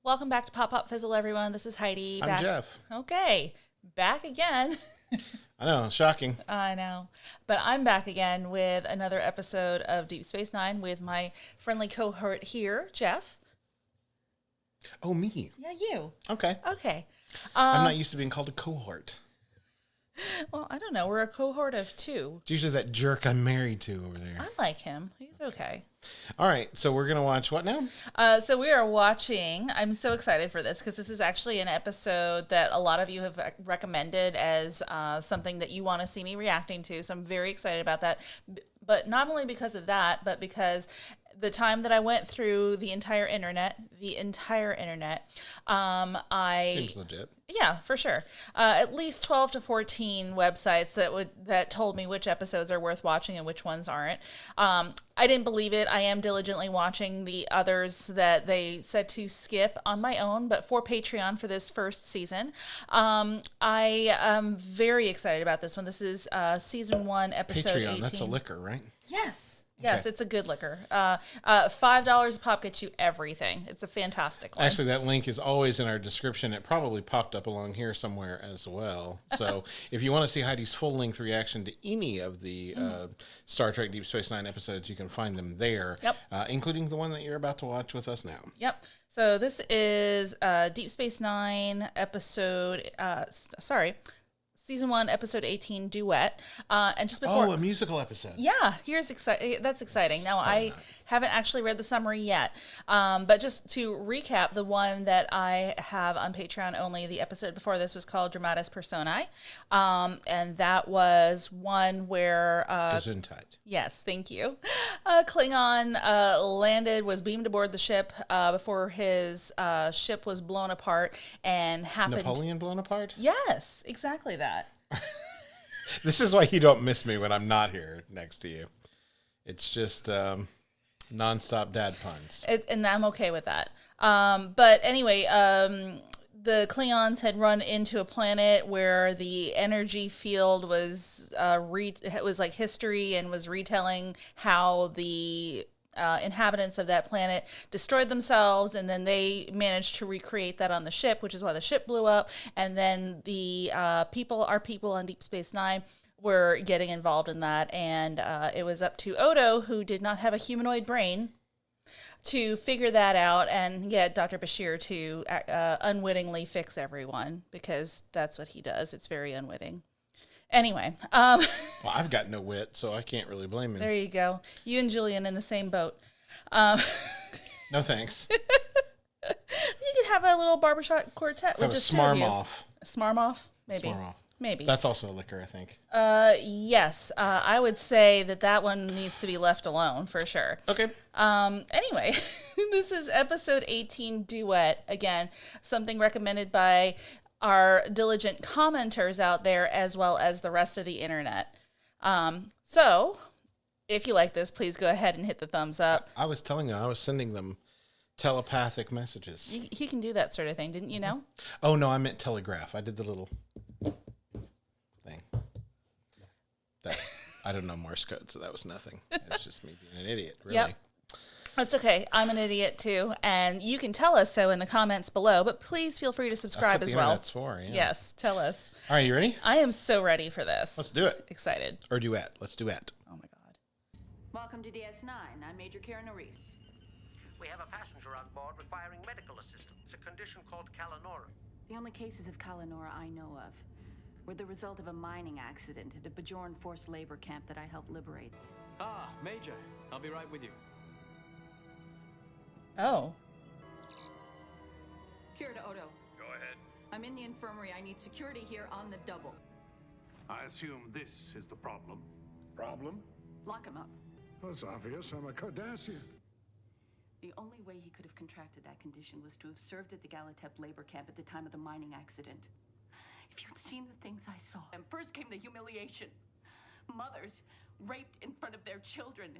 Welcome back to Pop Pop Fizzle, everyone. This is Heidi. I'm Jeff. Okay, back again. I know, shocking. I know. But I'm back again with another episode of Deep Space Nine with my friendly cohort here, Jeff. Oh, me. Yeah, you. Okay. Okay. I'm not used to being called a cohort. Well, I don't know. We're a cohort of two. It's usually that jerk I'm married to over there. I like him. He's okay. All right, so we're going to watch what now? So we are watching, I'm so excited for this because this is actually an episode that a lot of you have recommended as something that you want to see me reacting to. So I'm very excited about that. But not only because of that, but because the time that I went through the entire internet, Seems legit. Yeah, for sure. At least 12 to 14 websites that told me which episodes are worth watching and which ones aren't. I didn't believe it. I am diligently watching the others that they said to skip on my own, but for Patreon for this first season. I am very excited about this one. This is season 1, episode Patreon, 18. that's a liquor, right? Yes. Yes, Okay. it's a good liquor. $5 a pop gets you everything. It's a fantastic one. Actually, that link is always in our description. It probably popped up along here somewhere as well. So if you want to see Heidi's full-length reaction to any of the Star Trek Deep Space Nine episodes, you can find them there, including the one that you're about to watch with us now. Yep. So this is Deep Space Nine episode, season 1, episode 18, Duet. And just before... Oh, a musical episode. Yeah, that's exciting. Now, I haven't actually read the summary yet, but just to recap, the one that I have on Patreon only, the episode before this was called Dramatis Personae, and that was one where... Gesundheit. Yes, thank you. Klingon was beamed aboard the ship before his ship was blown apart and happened... Napoleon blown apart? Yes, exactly that. This is why you don't miss me when I'm not here next to you. It's just nonstop dad puns. And I'm okay with that. But anyway, the Klingons had run into a planet where the energy field was it was like history and was retelling how the inhabitants of that planet destroyed themselves, and then they managed to recreate that on the ship, which is why the ship blew up. And then the our people on Deep Space Nine were getting involved in that, and it was up to Odo, who did not have a humanoid brain, to figure that out and get Dr. Bashir to unwittingly fix everyone, because that's what he does. It's very unwitting. Anyway. Well, I've got no wit, so I can't really blame him. There you go. You and Julian in the same boat. No thanks. You could have a little barbershop quartet with Have a just two of you. Smarmoff. Smarmoff? Maybe. Smarmoff. Maybe. That's also a liquor, I think. Yes. I would say that one needs to be left alone for sure. Okay. Anyway, this is episode 18, Duet. Again, something recommended by our diligent commenters out there, as well as the rest of the internet. So, if you like this, please go ahead and hit the thumbs up. I was telling them, I was sending them telepathic messages. You can do that sort of thing, didn't you know? Oh, no, I meant telegraph. I did the little thing. I don't know Morse code, so that was nothing. It's just me being an idiot, really. Yep. That's okay. I'm an idiot too, and you can tell us so in the comments below, but please feel free to subscribe That's what as the well. internet's for, yeah. Yes, tell us. All right, you ready? I am so ready for this. Let's do it. Excited. Or duet. Let's duet. Oh my god. Welcome to DS9. I'm Major Karen Reese. We have a passenger on board requiring medical assistance, a condition called calinora. The only cases of Kalanora I know of were the result of a mining accident at a Bajoran forced labor camp that I helped liberate. Ah, Major. I'll be right with you. Oh. Kira to Odo. Go ahead. I'm in the infirmary. I need security here on the double. I assume this is the problem. Problem? Lock him up. Well, it's obvious. I'm a Cardassian. The only way he could have contracted that condition was to have served at the Galatep labor camp at the time of the mining accident. If you'd seen the things I saw. And first came the humiliation. Mothers raped in front of their children.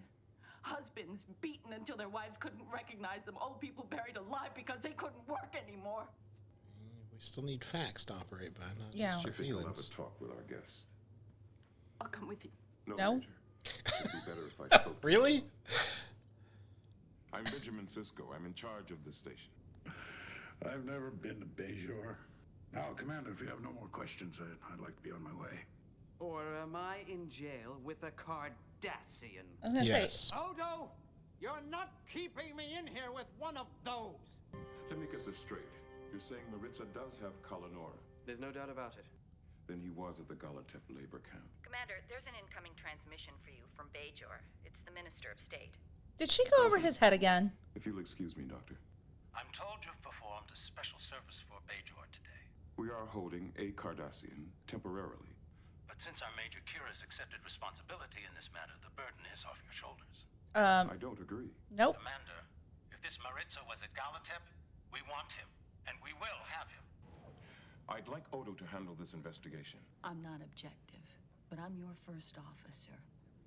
Husbands beaten until their wives couldn't recognize them. Old people buried alive because they couldn't work anymore. We still need facts to operate by, not Yeah. just your I think we'll have feelings. a talk with our guest. I'll come with you. No? Major. It'd be better if I spoke. Really? I'm Benjamin Sisko. I'm in charge of this station. I've never been to Bajor. Now, Commander, if you have no more questions, I'd like to be on my way. Or am I in jail with a Cardassian? I was gonna Yes. Odo, you're not keeping me in here with one of those. Let me get this straight. You're saying Maritza does have Kalanor. There's no doubt about it. Then he was at the Galatep labor camp. Commander, there's an incoming transmission for you from Bajor. It's the Minister of State. Did she go over his head again? If you'll excuse me, Doctor. I'm told you've performed a special service for Bajor today. We are holding a Cardassian temporarily. But since our Major Kira's accepted responsibility in this matter, the burden is off your shoulders. I don't agree. Nope. Commander, if this Maritza was at Galatep, we want him, and we will have him. I'd like Odo to handle this investigation. I'm not objective, but I'm your first officer.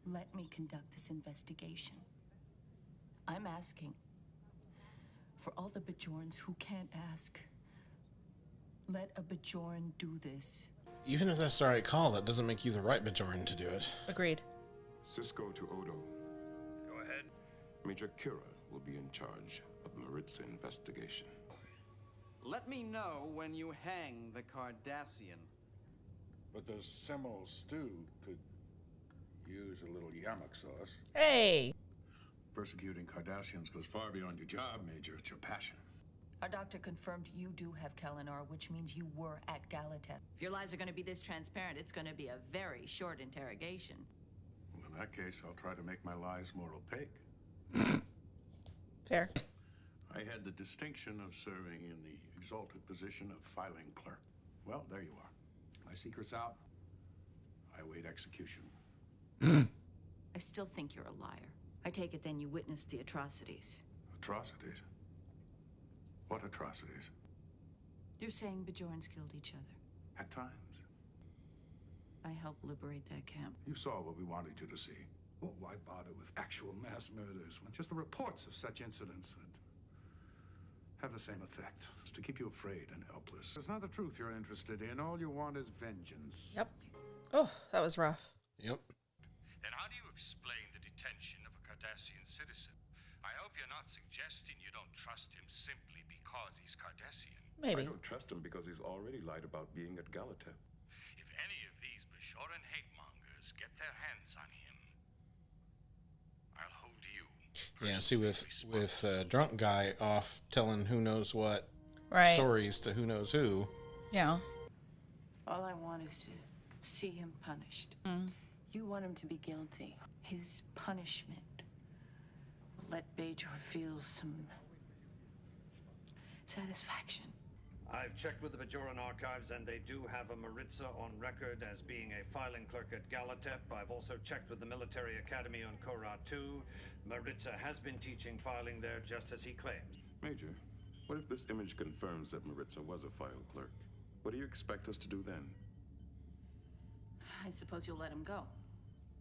Let me conduct this investigation. I'm asking for all the Bajorans who can't ask. Let a Bajoran do this. Even if that's the right call, that doesn't make you the right Bajoran to do it. Agreed. Cisco to Odo. Go ahead. Major Kira will be in charge of the Maritza investigation. Let me know when you hang the Cardassian. But the Semel stew could use a little yamak sauce. Hey. Persecuting Cardassians goes far beyond your job, Major. It's your passion. Our doctor confirmed you do have Kalanor, which means you were at Galatep. If your lies are going to be this transparent, it's going to be a very short interrogation. Well, in that case, I'll try to make my lies more opaque. Fair. I had the distinction of serving in the exalted position of filing clerk. Well, there you are. My secret's out. I await execution. I still think you're a liar. I take it then you witnessed the atrocities. Atrocities? What atrocities? You're saying Bajorans killed each other. At times. I helped liberate that camp. You saw what we wanted you to see. Well, why bother with actual mass murders when just the reports of such incidents would have the same effect? It's to keep you afraid and helpless. It's not the truth you're interested in. All you want is vengeance. Yep. Oh, that was rough. Yep. Then how do you explain the detention of a Cardassian citizen? I hope you're not suggesting you don't trust him simply because he's Cardassian. Maybe. I don't trust him because he's already lied about being at Galatep. If any of these Bajoran hate-mongers get their hands on him, I'll hold you. Yeah, see, with drunk guy off telling who knows what Right. stories to who knows who. Yeah. All I want is to see him punished. You want him to be guilty. His punishment will let Bajor feel some satisfaction. I've checked with the Bajoran archives, and they do have a Maritza on record as being a filing clerk at Galatep. I've also checked with the military academy on Korra 2. Maritza has been teaching filing there just as he claims. Major, what if this image confirms that Maritza was a file clerk? What do you expect us to do then? I suppose you'll let him go.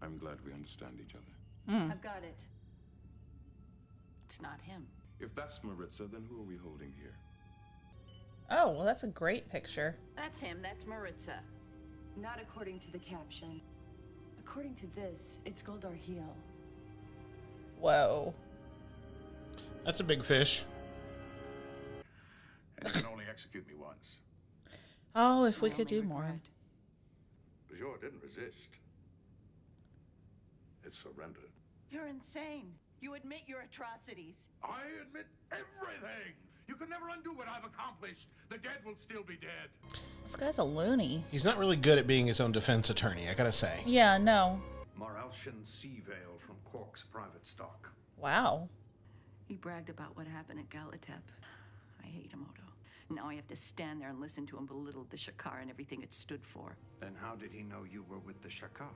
I'm glad we understand each other. I've got it. It's not him. If that's Maritza, then who are we holding here? Oh, well, that's a great picture. That's him. That's Maritza. Not according to the caption. According to this, it's Goldar Heel. Whoa. That's a big fish. And you can only execute me once. Oh, if we My could only do more. regret. Bajor didn't resist. It surrendered. You're insane. You admit your atrocities. I admit everything! You can never undo what I've accomplished. The dead will still be dead. This guy's a loony. He's not really good at being his own defense attorney, I gotta say. Yeah, no. Maralshan Sea Veil from Quark's private stock. Wow. He bragged about what happened at Galatep. I hate him, Odo. Now I have to stand there and listen to him belittle the Shakar and everything it stood for. Then how did he know you were with the Shakar?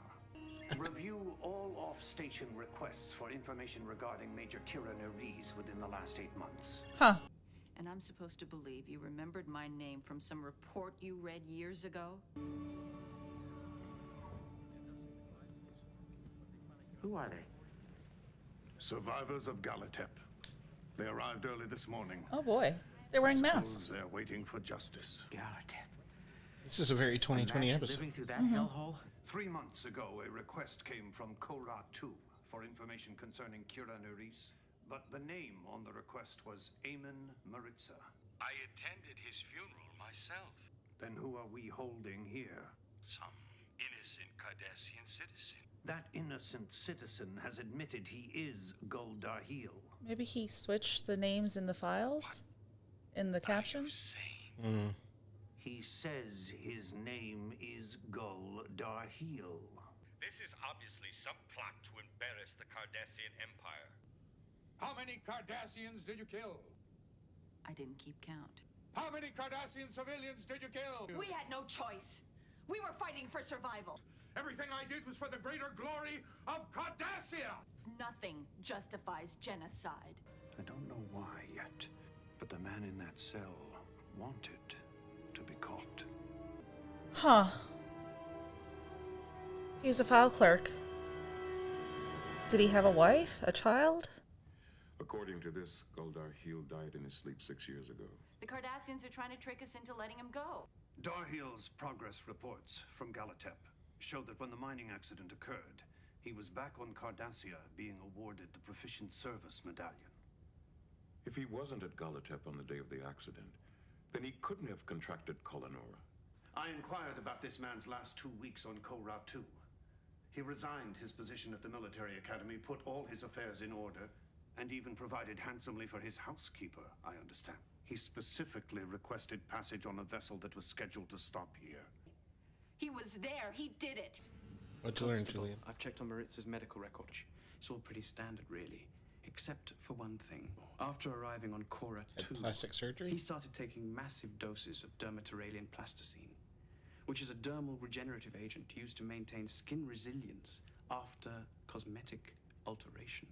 Review all off-station requests for information regarding Major Kira Nerys within the last 8 months. Huh. And I'm supposed to believe you remembered my name from some report you read years ago? Who are they? Survivors of Galatep. They arrived early this morning. Oh boy. They're wearing Suppose masks. they're waiting for justice. Galatep. This is a very 2020 Imagine episode. living through that hellhole. 3 months ago, a request came from Korra 2 for information concerning Kira Nerys, but the name on the request was Eamon Maritza. I attended his funeral myself. Then who are we holding here? Some innocent Cardassian citizen. That innocent citizen has admitted he is Gul Darheel. Maybe he switched the names in the files? In the caption? He says his name is Gul Darheel. This is obviously some plot to embarrass the Cardassian Empire. How many Cardassians did you kill? I didn't keep count. How many Cardassian civilians did you kill? We had no choice. We were fighting for survival. Everything I did was for the greater glory of Cardassia! Nothing justifies genocide. I don't know why yet, but the man in that cell wanted to be caught. Huh. He was a file clerk. Did he have a wife? A child? According to this, Gul Darheel died in his sleep 6 years ago. The Cardassians are trying to trick us into letting him go. Darheel's progress reports from Galatep show that when the mining accident occurred, he was back on Cardassia being awarded the Proficient Service Medallion. If he wasn't at Galatep on the day of the accident, then he couldn't have contracted Kolanora. I inquired about this man's last 2 weeks on Korra 2. He resigned his position at the military academy, put all his affairs in order, and even provided handsomely for his housekeeper, I understand. He specifically requested passage on a vessel that was scheduled to stop here. He was there. He did it. What'd you learn, Julian? I've checked on Maritza's medical record. It's all pretty standard, really. Except for one thing. After arriving on Korra 2, plastic surgery? he started taking massive doses of dermateralian plasticine, which is a dermal regenerative agent used to maintain skin resilience after cosmetic alteration.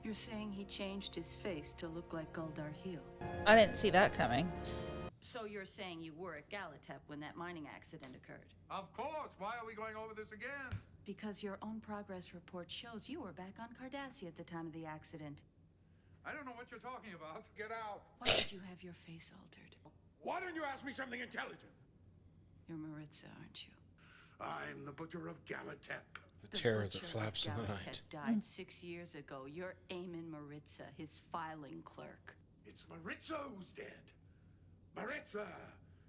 You're saying he changed his face to look like Gul Darheel? I didn't see that coming. So you're saying you were at Galatep when that mining accident occurred? Of course! Why are we going over this again? Because your own progress report shows you were back on Cardassia at the time of the accident. I don't know what you're talking about. Get out! Why did you have your face altered? Why don't you ask me something intelligent? You're Maritza, aren't you? I'm the Butcher of Galatep. The terror that butcher of flaps in the Galatep night. died 6 years ago. You're Eamon Maritza, his filing clerk. It's Maritza who's dead. Maritza,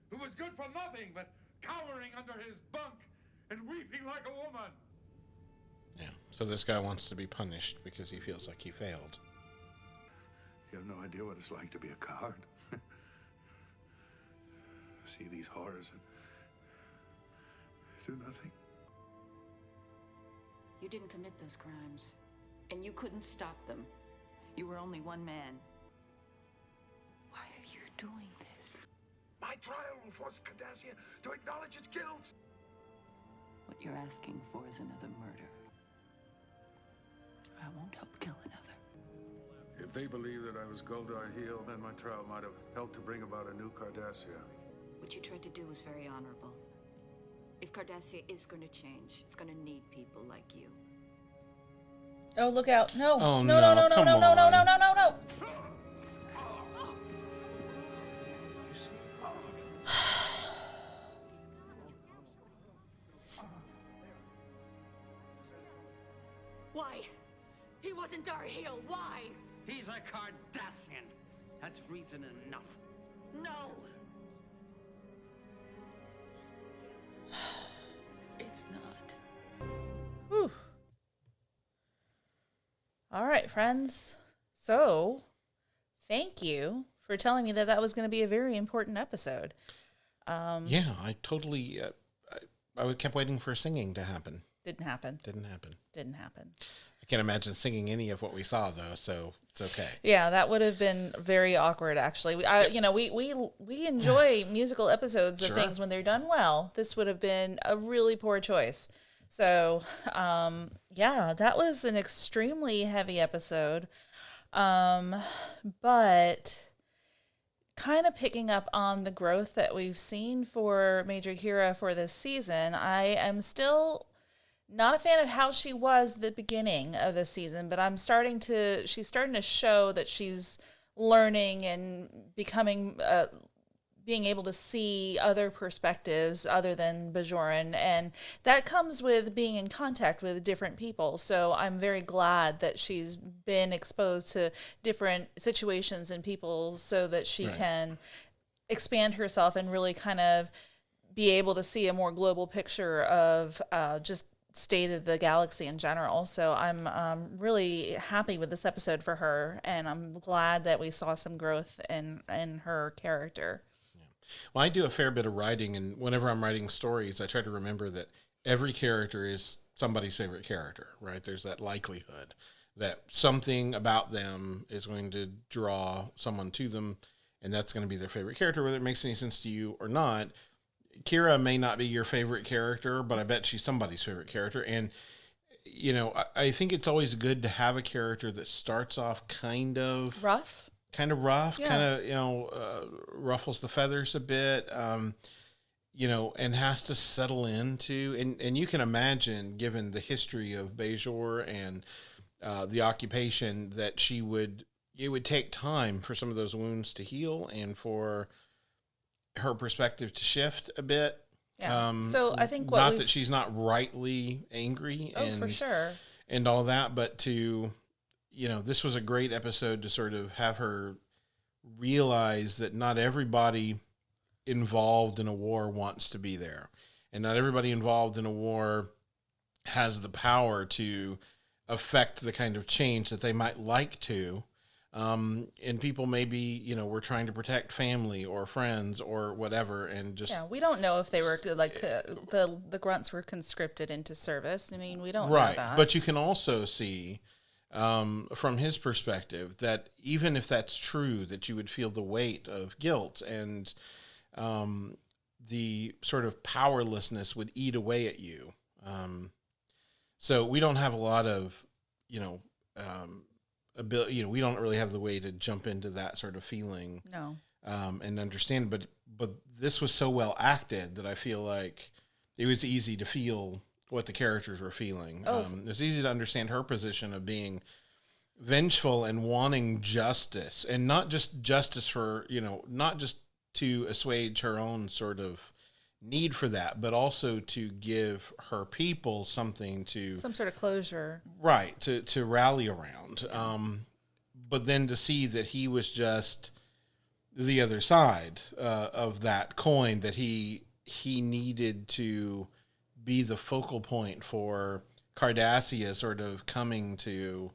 who was good for nothing but cowering under his bunk and weeping like a woman. Yeah. So this guy wants to be punished because he feels like he failed. You have no idea what it's like to be a coward. See these horrors and do nothing. You didn't commit those crimes, and you couldn't stop them. You were only one man. Why are you doing this? My trial will force Cardassia to acknowledge its guilt. What you're asking for is another murder. I won't help kill another. If they believe that I was Gul Darheel, then my trial might have helped to bring about a new Cardassia. What you tried to do was very honorable. If Cardassia is going to change, it's going to need people like you. Oh, look out. No. Oh, no, no, no, no, come no, no, no, on. no, no, no, no. Why? He wasn't Darheel. Why? He's a Cardassian. That's reason enough. No. It's not. Whew. All right, friends. So, thank you for telling me that that was going to be a very important episode. Yeah, I totally. I kept waiting for singing to happen. Didn't happen. Didn't happen. Didn't happen. I can't imagine singing any of what we saw though, so it's okay. Yeah, that would have been very awkward. Actually, we enjoy musical episodes of Sure. things when they're done well. This would have been a really poor choice. So, yeah, that was an extremely heavy episode. But kind of picking up on the growth that we've seen for Major Kira for this season, I am still not a fan of how she was at the beginning of the season, but she's starting to show that she's learning and becoming, being able to see other perspectives other than Bajoran. And that comes with being in contact with different people. So I'm very glad that she's been exposed to different situations and people so that she Right. can expand herself and really kind of be able to see a more global picture of just state of the galaxy in general. So I'm really happy with this episode for her, and I'm glad that we saw some growth in her character. Well, I do a fair bit of writing, and whenever I'm writing stories, I try to remember that every character is somebody's favorite character, right? There's that likelihood that something about them is going to draw someone to them, and that's going to be their favorite character, whether it makes any sense to you or not. Kira may not be your favorite character, but I bet she's somebody's favorite character. And, you know, I think it's always good to have a character that starts off kind of rough, kind of, you know, ruffles the feathers a bit, you know, and has to settle into, and you can imagine, given the history of Bajor and the occupation, that it would take time for some of those wounds to heal and for her perspective to shift a bit. Yeah. So I think not that she's not rightly angry for sure, and all that, but to, you know, this was a great episode to sort of have her realize that not everybody involved in a war wants to be there, and not everybody involved in a war has the power to affect the kind of change that they might like to. And people maybe, you know, were trying to protect family or friends or whatever, and just we don't know if they were like the grunts were conscripted into service. I mean, we don't know that. But you can also see from his perspective that even if that's true, that you would feel the weight of guilt and the sort of powerlessness would eat away at you. So we don't have a lot of, you know, we don't really have the way to jump into that sort of feeling, and understand. But this was so well acted that I feel like it was easy to feel what the characters were feeling. It was easy to understand her position of being vengeful and wanting justice, and not just justice for, you know, not just to assuage her own sort of need for that, but also to give her people some sort of closure, right, to rally around. But then to see that he was just the other side of that coin, that he needed to be the focal point for Cardassia sort of coming to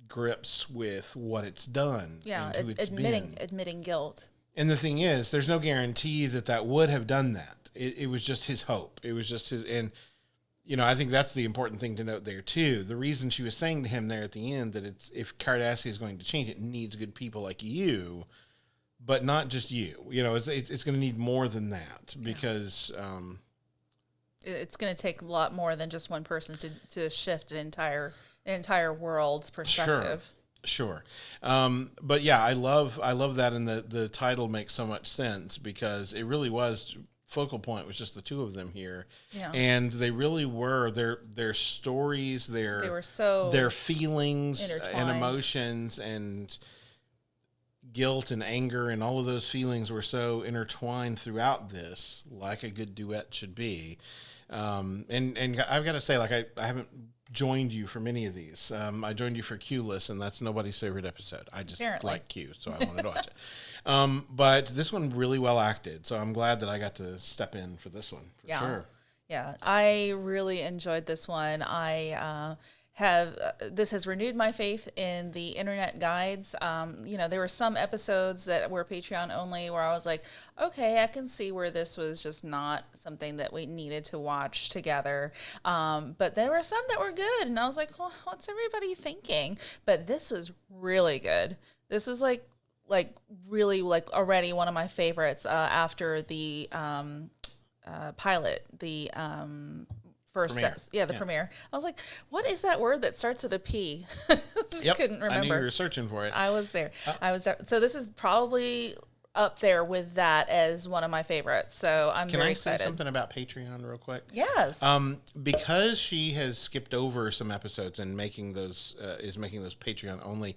grips with what it's done, and who it's admitting guilt. And the thing is, there's no guarantee that would have done that. It was just his hope. It was just his, and, you know, I think that's the important thing to note there too. The reason she was saying to him there at the end that if Cardassia is going to change, it needs good people like you, but not just you. You know, it's going to need more than that, because it's going to take a lot more than just one person to shift an entire world's perspective. Sure. But yeah, I love that, and the title makes so much sense, because it really was, focal point was just the two of them here. Yeah. And they really were, their stories, their feelings and emotions and guilt and anger and all of those feelings were so intertwined throughout this, like a good duet should be. And I've got to say, like, I haven't joined you for many of these. I joined you for Q-less, and that's nobody's favorite episode. I just like Q, so I wanted to watch it. But this one really well acted, so I'm glad that I got to step in for this one. For sure. Yeah, I really enjoyed this one. I this has renewed my faith in the internet guides. You know, there were some episodes that were Patreon only where I was like, okay, I can see where this was just not something that we needed to watch together. But there were some that were good, and I was like, well, what's everybody thinking? But this was really good. This was like really already one of my favorites after the pilot, the premiere. Premiere. I was like, what is that word that starts with a P? Just couldn't remember. I knew you were searching for it. I was there. So this is probably up there with that as one of my favorites. So I'm very excited. Can I say something about Patreon real quick? Yes. Because she has skipped over some episodes and making those Patreon only.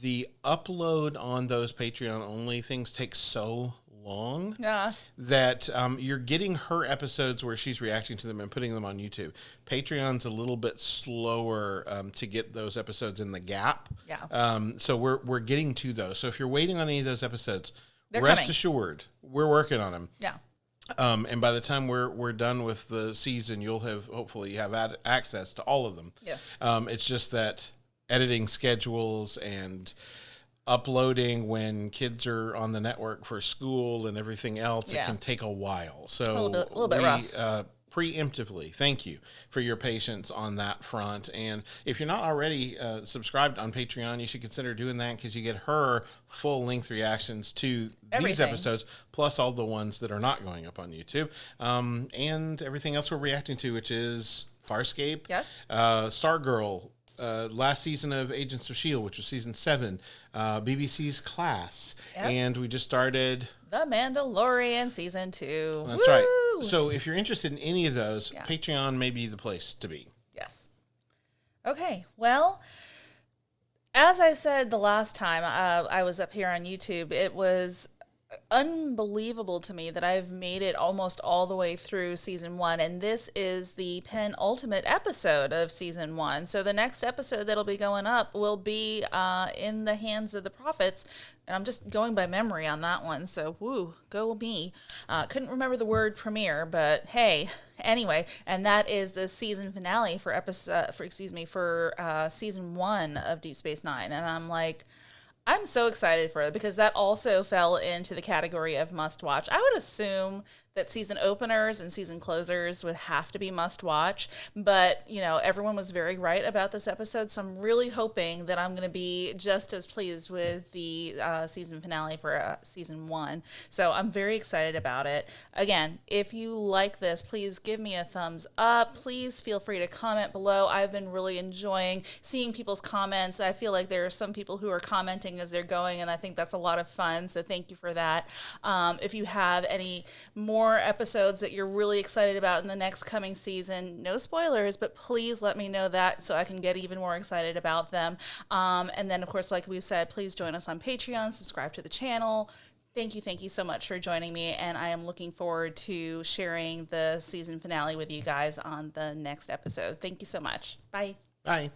The upload on those Patreon only things takes so long that you're getting her episodes where she's reacting to them and putting them on YouTube. Patreon's a little bit slower to get those episodes in the gap. Yeah. So we're getting to those. So if you're waiting on any of those episodes, Rest coming. assured, we're working on them. Yeah. And by the time we're done with the season, you'll hopefully have access to all of them. Yes. It's just that editing schedules and uploading when kids are on the network for school and everything else, it can take a while. So a little bit rough. Preemptively, thank you for your patience on that front. And if you're not already subscribed on Patreon, you should consider doing that because you get her full-length reactions to these episodes, plus all the ones that are not going up on YouTube, and everything else we're reacting to, which is Farscape, yes, Stargirl, last season of Agents of S.H.I.E.L.D., which was season 7, BBC's Class, and we just started The Mandalorian season 2. That's right. So if you're interested in any of those, Patreon may be the place to be. Yes. Okay. Well, as I said the last time I was up here on YouTube, it was unbelievable to me that I've made it almost all the way through season 1, and this is the penultimate episode of season 1. So the next episode that'll be going up will be in the hands of the prophets, and I'm just going by memory on that one. So woo, go me. Couldn't remember the word premiere, but hey, anyway, and that is the season finale for season 1 of Deep Space Nine, and I'm so excited for it because that also fell into the category of must watch. I would assume that season openers and season closers would have to be must watch, but everyone was very right about this episode, so I'm really hoping that I'm going to be just as pleased with the season finale for season 1. So I'm very excited about it. Again, if you like this, please give me a thumbs up. Please feel free to comment below. I've been really enjoying seeing people's comments. I feel like there are some people who are commenting as they're going, and I think that's a lot of fun, so thank you for that. If you have any more episodes that you're really excited about in the next coming season, no spoilers, but please let me know that so I can get even more excited about them. And then, of course, like we said, please join us on Patreon, subscribe to the channel. Thank you so much for joining me, and I am looking forward to sharing the season finale with you guys on the next episode. Thank you so much. Bye. Bye.